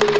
Kulungka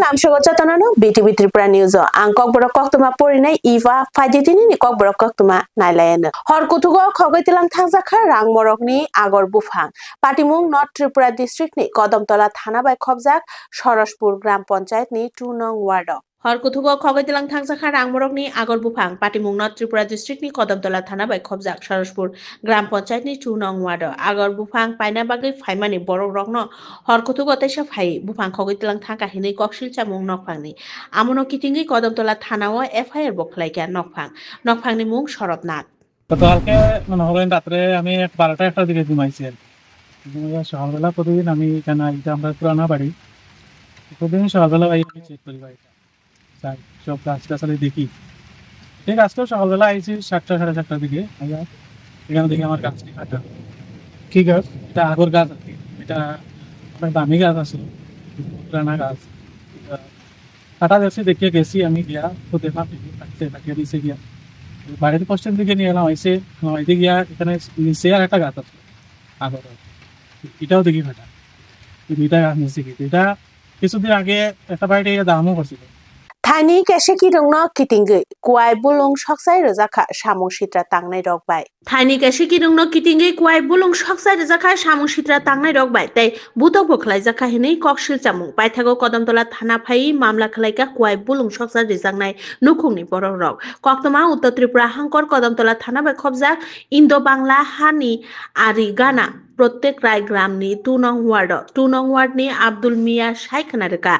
lam shogo chatanano BTV Tripura News ang kokborok koktuma porinai iwa faiditini ni kokborok koktuma nailayan hor kutugo khogaitilang thangjakha rangmorokni agor bufang patimung North Tripura District ni Kodamtola Thana bai khobjak Soroshpur Gram Panchayat ni 2 nong ward hor kutugo khogaitilang thangjakha rangmorokni agor bufang patimung North Tripura District ni Kodamtola Thana bai khobjak Soroshpur Gram Panchayat ni 2 nong ward agor bufang paina bagai phaimani borok rokno hor kutugo taisa phai bufang khogaitilang thangka hini koksil chamung nokphangni amono kitingi Kodamtola Thanao FIR bokhlaika nokphangni mung Sharatnath গতকালকে মানে হলেন রাত্রে আমি 12টা একটার দিকে ঘুমাইছি আর সকালবেলা প্রতিদিন আমি এখানে এটা আমরা পুরানা বাড়ি প্রতিদিন সকালবেলা আমি চেক করি বাড়িটা যাই সব গাছগাছালি দেখি ঠিক আজকেও সকালবেলা আইছি 7টা সাড়ে 7টার দিকে এখানে দেখি আমার গাছটি কাটা কি গাছ এটা আগর গাছ আর কি এটা অনেক দামি গাছ আছে পুরানা গাছ কাটা যাচ্ছে দেখিয়ে গেছি আমি গিয়া তো দেখলাম কাটিয়ে দিয়েছে গিয়া বাড়িতে পশ্চিম দিকে নিয়ে এলাম এসে এদিকে গিয়া এখানে নিচে আর একটা গাছ আছে আগর এটাও দেখি ফাটা দুইটা গাছ নিচে কি এটা কিছুদিন আগে একটা বাড়িতে দামও করছিল Thani kesheki rungno kitingi kuai bulung shoksai rojaka samung sitra tangnai rokbai Thani kesheki rungno kitingi kuai bulung shoksai rojaka samung sitra tangnai rokbai tai butok bokhlaijaka hinai koksil chamung paithago Kodamtola Thana phai mamla khlaika kuai bulung shoksai rijangnai nukhungni borok rok koktoma Uttor Tripura hangkor Kodamtola Thana bai khobjak Indo Bangla hani ari gana প্রত্যেক রায় গ্রামনি 2 নং word ni Abdul Mia Shaikhanarka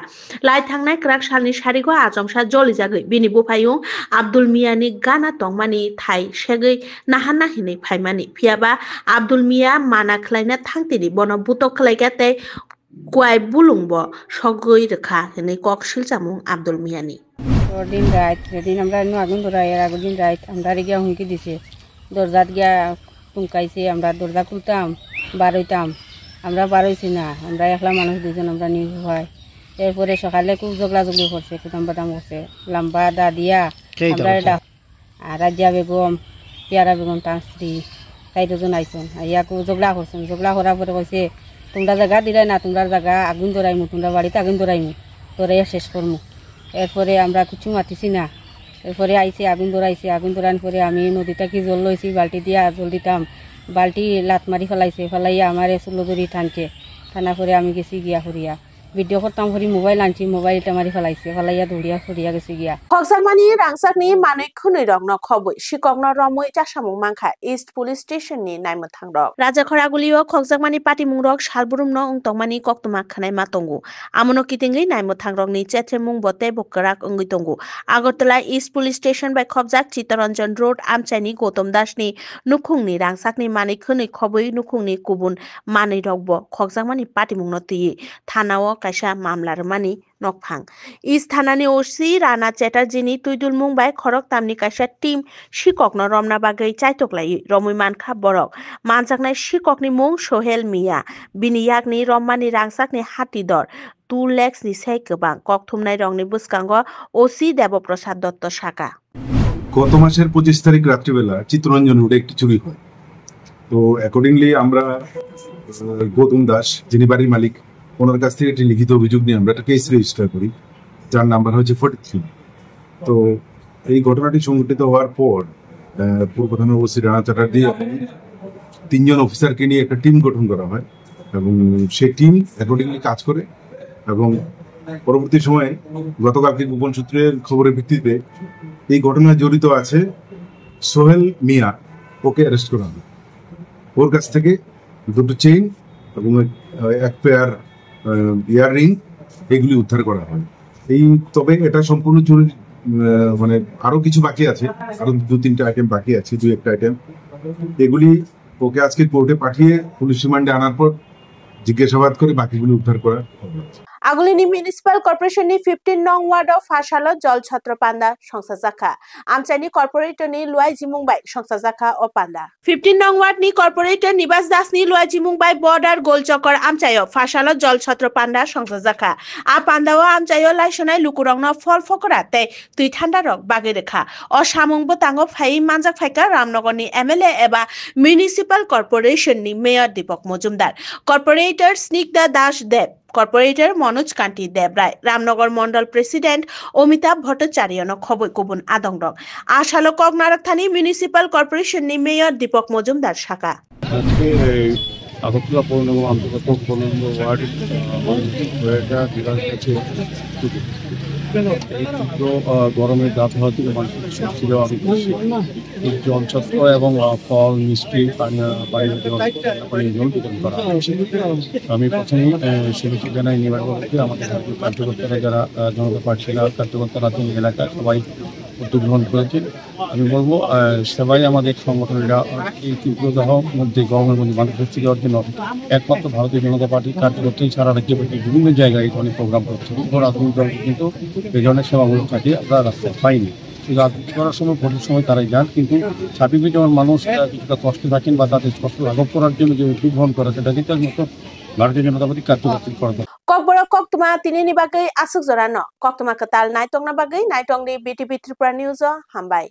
lai thangnai krak salni sarigo ajongsa jolijagoi bini bufayung Abdul Mia ni gana tongmani thai segoi nahanna hinai phaimani phiaba Abdul Mia mana khlaina thangtini bono butok khlaika tei kuai bulungbo sogoi rekha hinai koksil chamung Abdul Mia ni দিন রাত যেদিন আমরা আগুন ধরাই আর আগের দিন রাত আমরা গিয়া হুমকি দিছে দরজাত গিয়া টুমকাইছে আমরা দরজা খুলতাম বারইতাম আমরা বারইছি না আমরা একলা মানুষ দুজন আমরা নিয়ে হয় এরপরে সকালে খুব জগলাজগলি করছে কুদাম বাদাম করছে লম্বা দা দিয়া আমরা আর রাজিয়া বেগম পিয়ারা বেগম তার স্ত্রী তাই দুজন আইসন আইয়া খুব জগলা করছেন জগলা করার পরে কইছে তোমরা জায়গা দিলে না তোমরা জায়গা আগুন ধরাইমু তোমরা বাড়িতে আগুন ধরাইমু ধরাইয়া শেষ করমু এরপরে আমরা কিছু মাতিছি না এরপরে আইসি আগুন ধরাইছে আগুন ধরানোর পরে আমি নদীটা কি জল লইছি বালতি দিয়া জল দিতাম বালতি লাত মারি ফেলাইছে ফেলাইয়া আমার চুলো ধরি টানছে টানা করে আমি গেছি গিয়া ফুরিয়া ভিডিও করতাম করি মোবাইল আনছি মোবাইলটা মারি ফেলাইছে ফেলাইয়া দৌড়িয়া ফুরিয়া গেছি গিয়া খকসামানি রাংসাকনি মানৈ খুनै রংন খবই শিককন রমৈ চাসামুং মাংখা east police station ni naimthang rok raja khoragulio khokjakmani patimung rok salburum no ungtongmani koktuma khanai matongo amono kitingri naimthang rok ni chetremung bote bokrak ungui tongo Agartala East Police Station by khobjak Chitaranjan Road Amchaini Gautam Das ni nukhungni rangsakni manui khunui khoboi nukhungni kubun manui rokbo khokjakmani patimung no tui thanao kaisa mamlarmani nokphang East Thanani OC Rana Chatterjee ni Tuidul Mumbai Khorok Tamni kaisa team Shikokno Romna bagai chaitoklai Romui Mankha Borok manjaknai Shikokni mung Sohel Mia Biniyakni Rommani rangsakni Hatidor 2 lakhs ni sai kobang kokthumnai rongni buskango OC Debaprasad Dotto Shaka গত মাসের 25 তারিখ রাত্রিবেলা চিত্তরঞ্জন রোডে একটি চুরি হয় তো accordingly আমরা গৌতম দাস যিনি বাড়ির মালিক ওনার কাছ থেকে একটি লিখিত অভিযোগ নিয়ে আমরা একটা কেস রেজিস্টার করি যার নাম্বার হচ্ছে 43 তো এই ঘটনাটি সংঘটিত হওয়ার পর পূর্ব প্রধান ওসি রানা চ্যাটার্জি এবং 3 জন অফিসারকে নিয়ে একটা টিম গঠন করা হয় এবং সেই টিম অ্যাকর্ডিংলি কাজ করে এবং পরবর্তী সময়ে গতকালকে গোপন সূত্রের খবরের ভিত্তিতে এই ঘটনায় জড়িত আছে সোহেল মিয়া ওকে অ্যারেস্ট করা হয় ওর কাছ থেকে দুটো চেইন এবং এক পেয়ার ইয়াররিং এগুলি উদ্ধার করা হয় তবে এটা সম্পূর্ণ চুরি মানে আরো কিছু বাকি আছে আরো 2-3টা আইটেম বাকি আছে 2-1টা আইটেম এগুলি ওকে আজকে কোর্টে পাঠিয়ে পুলিশ রিমান্ডে আনার পর জিজ্ঞাসাবাদ করে বাকিগুলি উদ্ধার করা হবে Agulini Municipal Corporation ni 15 nong ward of Fashalo Jol Chhatro Panda Songsa Jakha. Amchani Corporator ni Luai Jimungbai Songsa Jakha o Panda. 15 nong ward ni Corporator Nibas Das ni Luai Jimungbai Border Golchokor Amchayo Fashalo Jol Chhatro Panda Songsa Jakha. A Panda o Amchayo Laishonai Lukurongno Fol Fokora te Tui Thanda Rok Bage Rekha. O Samungbo Tango Phai Manjak Phaika Ramnagar ni MLA eba Municipal Corporation ni Mayor Deepak Mojumdar. Corporator Snigdha Das Deb. Corporator Manoj Kanti Debrai, Ramnagar Mondal President Omitabh Bhattacharya no khoboi kobun adongrok. Ashalo Kognarathani Municipal Corporation ni Mayor Deepak Mojumdar Shaka. Agartala পৌর নিগম অন্তর্গত 15 নম্বর word গরমের দাঁত হওয়া থেকে মানুষের স্বস্তি দেওয়া জলছত্র এবং ফল মিষ্টি পানীয় জল বিতরণ করা হচ্ছে। আমি প্রথমেই শুভেচ্ছা জানাই নির্বাচনকে আমাদের কার্যকর্তারা যারা জনতা পার্টিরা কার্যকর্তারা তিনি এলাকায় সবাই উদ্যোগ গ্রহণ করেছেন। আমি বলবো সবাই আমাদের সংগঠনেরা এই তীব্রতার মধ্যে গরমের মধ্যে মানুষ স্বস্তি দেওয়ার জন্য একমাত্র ভারতীয় জনতা পার্টির কার্যকর্তাই সারা রাজ্যে বিভিন্ন জায়গায় এই ধরনের প্রোগ্রাম করছে। রাজনৈতিক দল কিন্তু এই ধরনের সেবামূলক কাজে আমরা রাস্তায় পাইনি। রাজনীতি করার সময় ভোটের সময় তারাই যান, কিন্তু স্বাভাবিক যেমন মানুষ কিছুটা কষ্ট থাকেন বা তাদের কষ্ট লাঘব করার জন্য যে উদ্যোগ গ্রহণ করা সেটা কিন্তু একমাত্র ভারতীয় জনতা পার্টি কার্যকর্তা করা। Kokboro Koktuma tinini bagai asuk zorano. Koktuma ketal naitong na bagai naitong di BTV Tripura News Hambai.